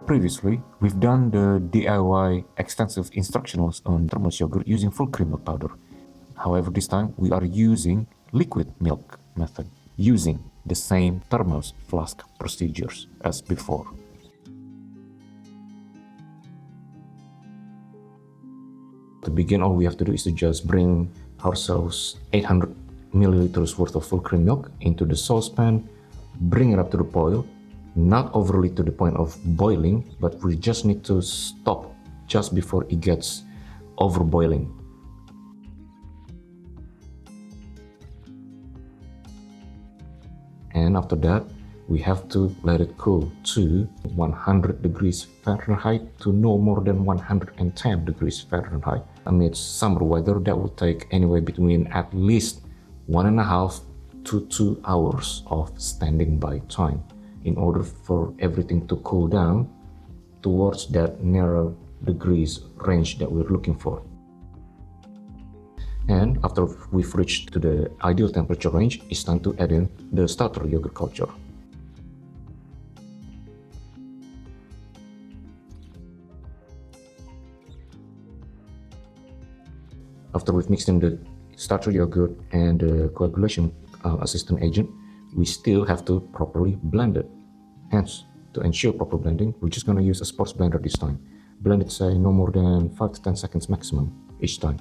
Previously, we've done the DIY extensive instructionals on Thermos yogurt using full cream milk powder. However, this time we are using liquid milk method, using the same Thermos flask procedures as before. To begin, all we have to do is to just bring ourselves 800 milliliters worth of full cream milk into the saucepan, bring it up to the boil, not overly to the point of boiling, but we just need to stop just before it gets over boiling. And after that, we have to let it cool to 100 degrees Fahrenheit to no more than 110 degrees Fahrenheit. Amidst summer weather, that will take anywhere between at least 1.5 to 2 hours of standing by time in order for everything to cool down towards that narrow degrees range that we're looking for. And after we've reached to the ideal temperature range, it's time to add in the starter yogurt culture. After we've mixed in the starter yogurt and the coagulation assistant agent, we still have to properly blend it. Hence, to ensure proper blending, we're just going to use a sports blender this time. Blend it, say, no more than 5 to 10 seconds maximum each time.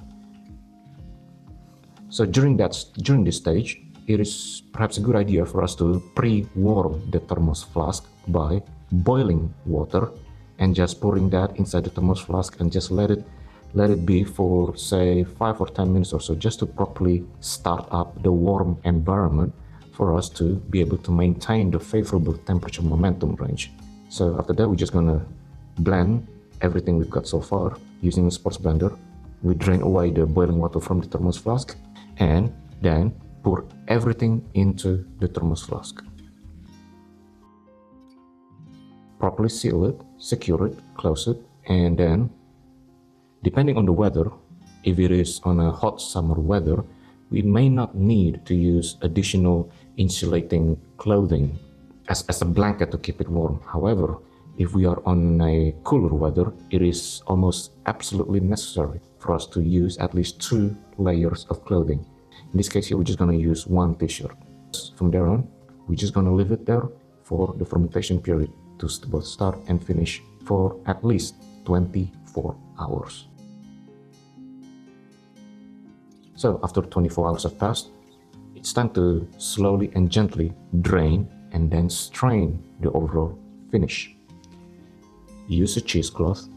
So during this stage, it is perhaps a good idea for us to pre-warm the thermos flask by boiling water and just pouring that inside the thermos flask and just let it be for, say, 5 or 10 minutes or so, just to properly start up the warm environment for us to be able to maintain the favorable temperature momentum range. So after that, we're just gonna blend everything we've got so far using a sports blender. We drain away the boiling water from the thermos flask and then pour everything into the thermos flask. Properly seal it, secure it, close it, and then, depending on the weather, if it is on a hot summer weather, we may not need to use additional insulating clothing as a blanket to keep it warm. However, if we are on a cooler weather, it is almost absolutely necessary for us to use at least 2 layers of clothing. In this case here, we're just going to use 1 t-shirt. From there on, we're just going to leave it there for the fermentation period to both start and finish for at least 24 hours. So after 24 hours have passed, it's time to slowly and gently drain and then strain the overall finish. Use a cheesecloth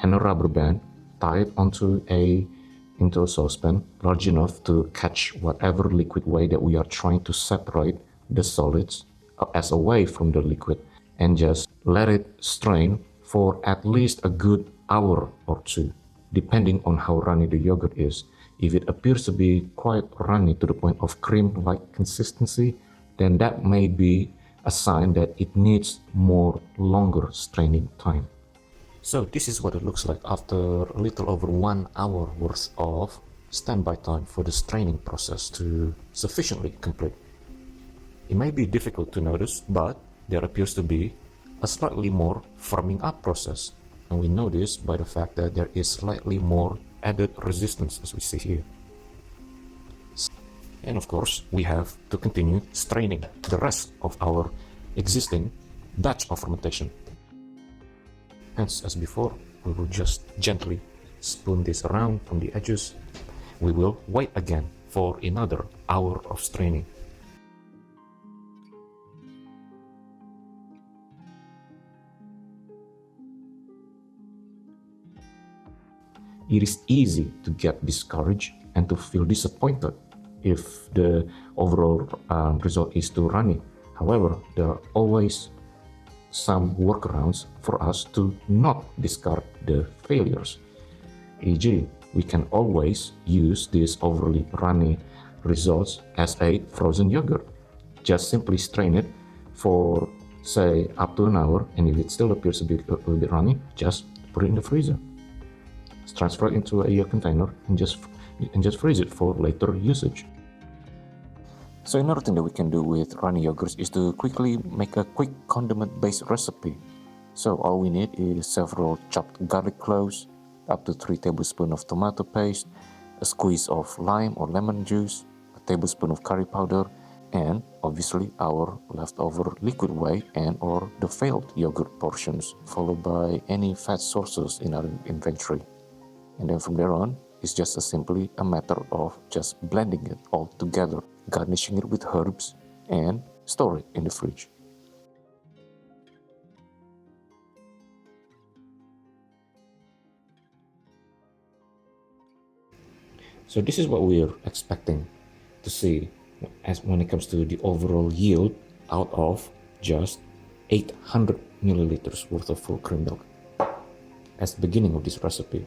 and a rubber band, tie it into a saucepan large enough to catch whatever liquid way that we are trying to separate the solids as away from the liquid, and just let it strain for at least a good hour or 2, depending on how runny the yogurt is. If it appears to be quite runny to the point of cream-like consistency, then that may be a sign that it needs longer straining time. So this is what it looks like after a little over 1 hour worth of standby time for the straining process to sufficiently complete. It may be difficult to notice, but there appears to be a slightly more firming up process. And we know this by the fact that there is slightly more added resistance as we see here. And of course, we have to continue straining the rest of our existing batch of fermentation. Hence, as before, we will just gently spoon this around from the edges. We will wait again for another hour of straining. It is easy to get discouraged and to feel disappointed if the overall result is too runny. However, there are always some workarounds for us to not discard the failures. E.g., we can always use these overly runny results as a frozen yogurt. Just simply strain it for, say, up to an hour, and if it still appears to be a little bit runny, just put it in the freezer. Transfer it into a container and just freeze it for later usage. So another thing that we can do with runny yogurts is to quickly make a quick condiment-based recipe So all we need is several chopped garlic cloves, up to 3 tablespoons of tomato paste, a squeeze of lime or lemon juice, a tablespoon of curry powder, and obviously our leftover liquid whey and or the failed yogurt portions, followed by any fat sources in our inventory. And then from there on, it's just simply a matter of just blending it all together, garnishing it with herbs, and store it in the fridge. So this is what we're expecting to see as when it comes to the overall yield out of just 800 milliliters worth of full cream milk. As the beginning of this recipe,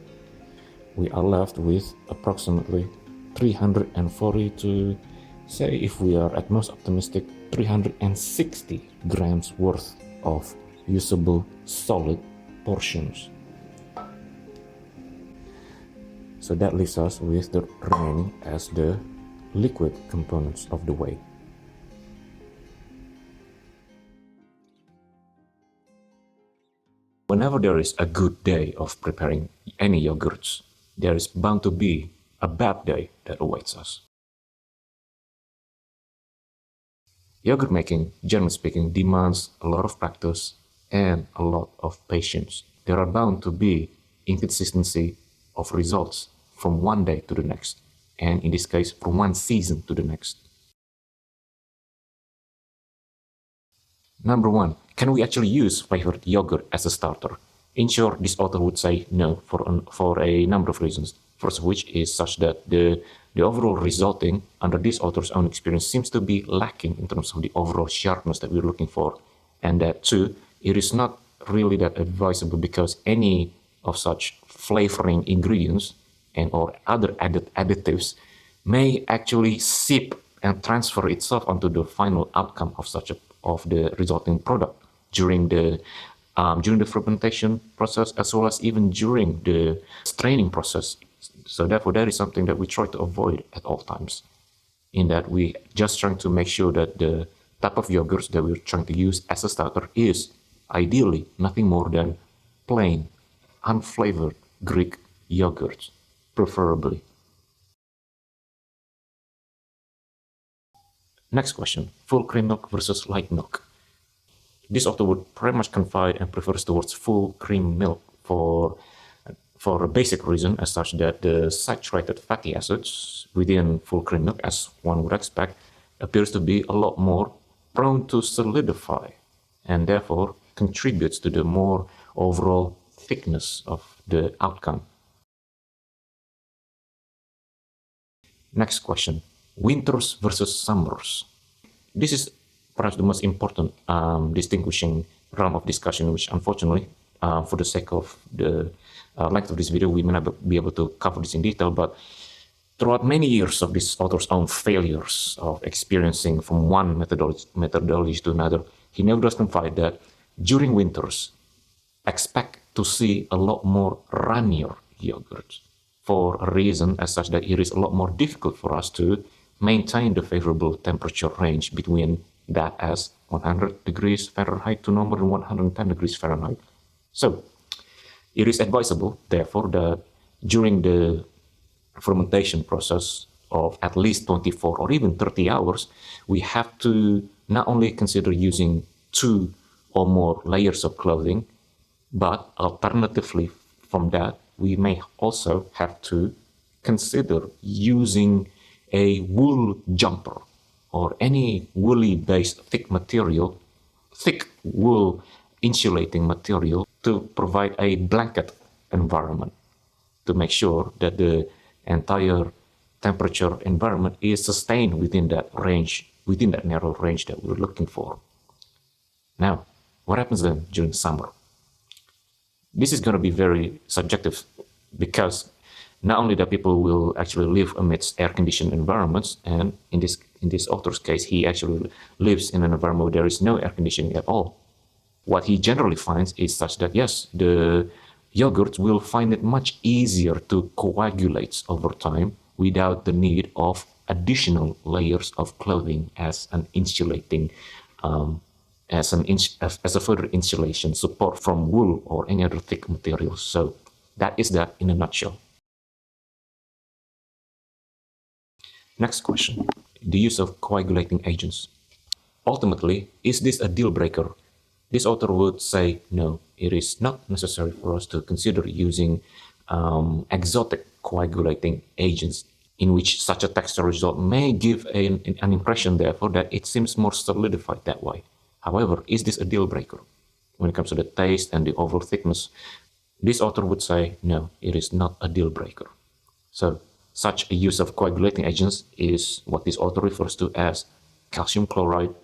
we are left with approximately 340 to, say, if we are at most optimistic, 360 grams worth of usable solid portions. So that leaves us with the remaining as the liquid components of the whey. Whenever there is a good day of preparing any yogurts, there is bound to be a bad day that awaits us. Yogurt making, generally speaking, demands a lot of practice and a lot of patience. There are bound to be inconsistency of results from one day to the next, and in this case, from one season to the next. Number one, can we actually use flavored yogurt as a starter? In short, this author would say no for a number of reasons. First of which is such that the overall resulting, under this author's own experience, seems to be lacking in terms of the overall sharpness that we're looking for. And that too, it is not really that advisable because any of such flavoring ingredients and or other added additives may actually seep and transfer itself onto the final outcome of the resulting product during the fermentation process, as well as even during the straining process. So therefore, that is something that we try to avoid at all times, in that we just trying to make sure that the type of yogurts that we're trying to use as a starter is ideally nothing more than plain, unflavored Greek yogurts, preferably. Next question, full cream milk versus light milk. This author would pretty much confide and prefers towards full cream milk for a basic reason, as such that the saturated fatty acids within full cream milk, as one would expect, appears to be a lot more prone to solidify and therefore contributes to the more overall thickness of the outcome. Next question, winters versus summers. This is perhaps the most important distinguishing realm of discussion, which unfortunately, for the sake of the length of this video, we may not be able to cover this in detail, but throughout many years of this author's own failures of experiencing from one methodology to another, he nevertheless confide that during winters, expect to see a lot more runnier yogurt, for a reason as such that it is a lot more difficult for us to maintain the favorable temperature range between that as 100 degrees Fahrenheit to no more than 110 degrees Fahrenheit. So it is advisable, therefore, that during the fermentation process of at least 24 or even 30 hours, we have to not only consider using 2 or more layers of clothing, but alternatively from that, we may also have to consider using a wool jumper or any woolly based thick wool insulating material to provide a blanket environment to make sure that the entire temperature environment is sustained within that range, within that narrow range that we're looking for. Now, what happens then during summer? This is going to be very subjective because not only that people will actually live amidst air-conditioned environments, and in this author's case, he actually lives in an environment where there is no air conditioning at all. What he generally finds is such that, yes, the yogurt will find it much easier to coagulate over time without the need of additional layers of clothing as an insulating as a further insulation support from wool or any other thick materials. So that is that in a nutshell. Next question, the use of coagulating agents. Ultimately, is this a deal breaker? This author would say no, it is not necessary for us to consider using exotic coagulating agents in which such a texture result may give an impression, therefore, that it seems more solidified that way. However, is this a deal breaker? When it comes to the taste and the overall thickness, this author would say no, it is not a deal breaker. So, such a use of coagulating agents is what this author refers to as calcium chloride,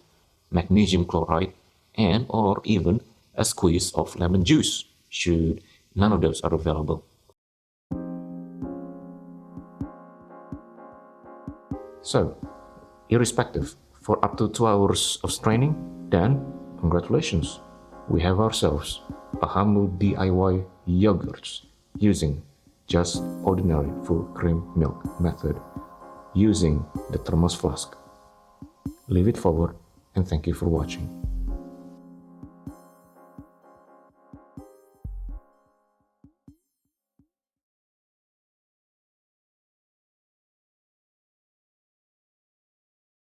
magnesium chloride, and or even a squeeze of lemon juice, should none of those are available. So, irrespective, for up to 2 hours of straining, then congratulations, we have ourselves a humble DIY yogurts using just ordinary full cream milk method using the Thermos flask. Leave it forward and thank you for watching.